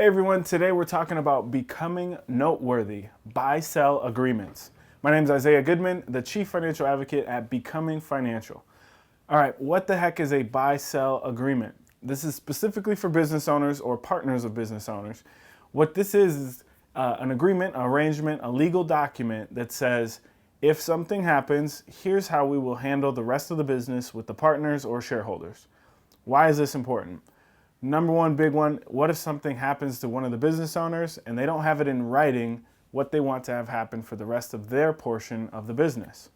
everyone, today we're talking about becoming noteworthy, buy-sell agreements. My name is Isaiah Goodman, the Chief Financial Advocate at Becoming Financial. All right, what the heck is a buy-sell agreement? This is specifically for business owners or partners of business owners. What this is an agreement, arrangement, a legal document that says, if something happens, here's how we will handle the rest of the business with the partners or shareholders. Why is this important? Number one, big one, what if something happens to one of the business owners and they don't have it in writing what they want to have happen for the rest of their portion of the business?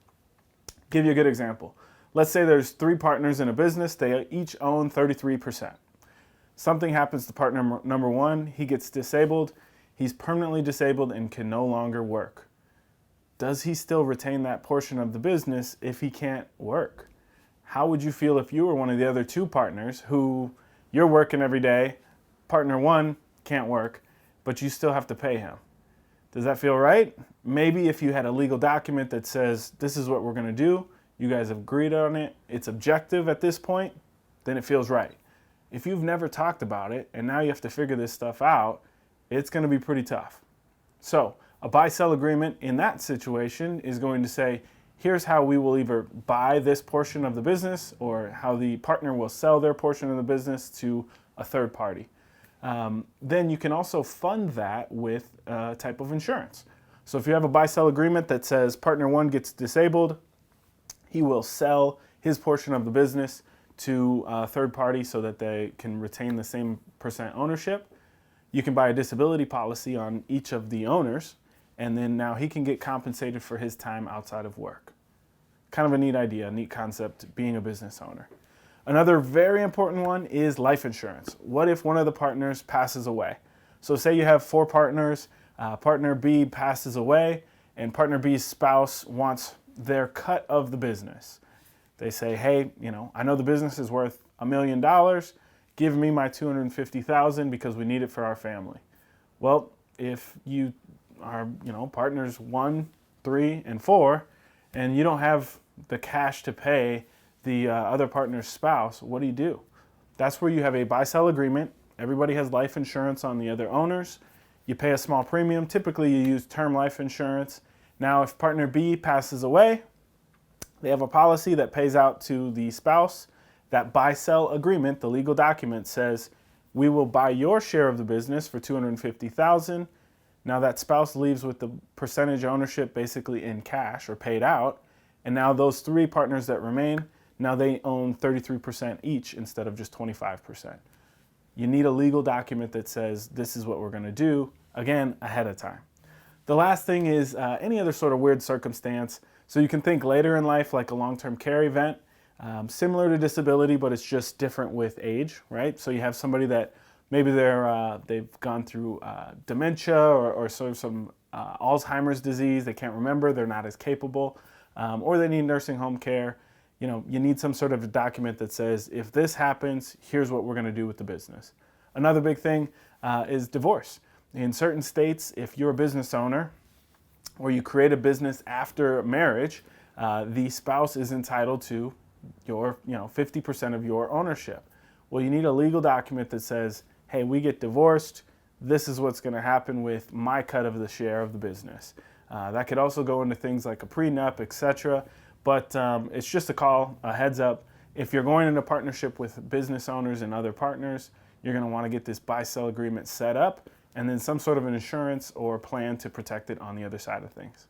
Give you a good example. Let's say there's 3 partners in a business, they each own 33%. Something happens to partner number 1, he gets disabled, he's permanently disabled and can no longer work. Does he still retain that portion of the business if he can't work? How would you feel if you were one of the other 2 partners who you're working every day, partner 1 can't work, but you still have to pay him? Does that feel right? Maybe if you had a legal document that says, this is what we're gonna do, you guys have agreed on it, it's objective at this point, then it feels right. If you've never talked about it and now you have to figure this stuff out, it's gonna be pretty tough. So a buy-sell agreement in that situation is going to say, here's how we will either buy this portion of the business or how the partner will sell their portion of the business to a third party. Then you can also fund that with a type of insurance. So if you have a buy-sell agreement that says partner 1 gets disabled, he will sell his portion of the business to a third party so that they can retain the same percent ownership. You can buy a disability policy on each of the owners, and then now he can get compensated for his time outside of work. Kind of a neat idea, a neat concept being a business owner. Another very important one is life insurance. What if one of the partners passes away? So say you have 4 partners, partner B passes away, and partner B's spouse wants their cut of the business. They say, hey, I know the business is worth $1 million, give me my $250,000 because we need it for our family. Well, if you are, partners 1, 3, and 4, and you don't have the cash to pay the other partner's spouse, what do? That's where you have a buy-sell agreement. Everybody has life insurance on the other owners. You pay a small premium. Typically, you use term life insurance. Now, if partner B passes away, they have a policy that pays out to the spouse. That buy-sell agreement, the legal document, says, we will buy your share of the business for $250,000. Now that spouse leaves with the percentage ownership basically in cash or paid out. And now those 3 partners that remain, now they own 33% each instead of just 25%. You need a legal document that says this is what we're going to do, again, ahead of time. The last thing is any other sort of weird circumstance. So you can think later in life like a long-term care event, similar to disability, but it's just different with age, right? So you have somebody that maybe they've gone through dementia or sort of some Alzheimer's disease. They can't remember. They're not as capable. Or they need nursing home care. You need some sort of a document that says, if this happens, here's what we're going to do with the business. Another big thing is divorce. In certain states, if you're a business owner or you create a business after marriage, the spouse is entitled to your 50% of your ownership. Well, you need a legal document that says, hey, we get divorced, this is what's going to happen with my cut of the share of the business. That could also go into things like a prenup, etc. But it's just a call, a heads up. If you're going into partnership with business owners and other partners, you're going to want to get this buy-sell agreement set up and then some sort of an insurance or plan to protect it on the other side of things.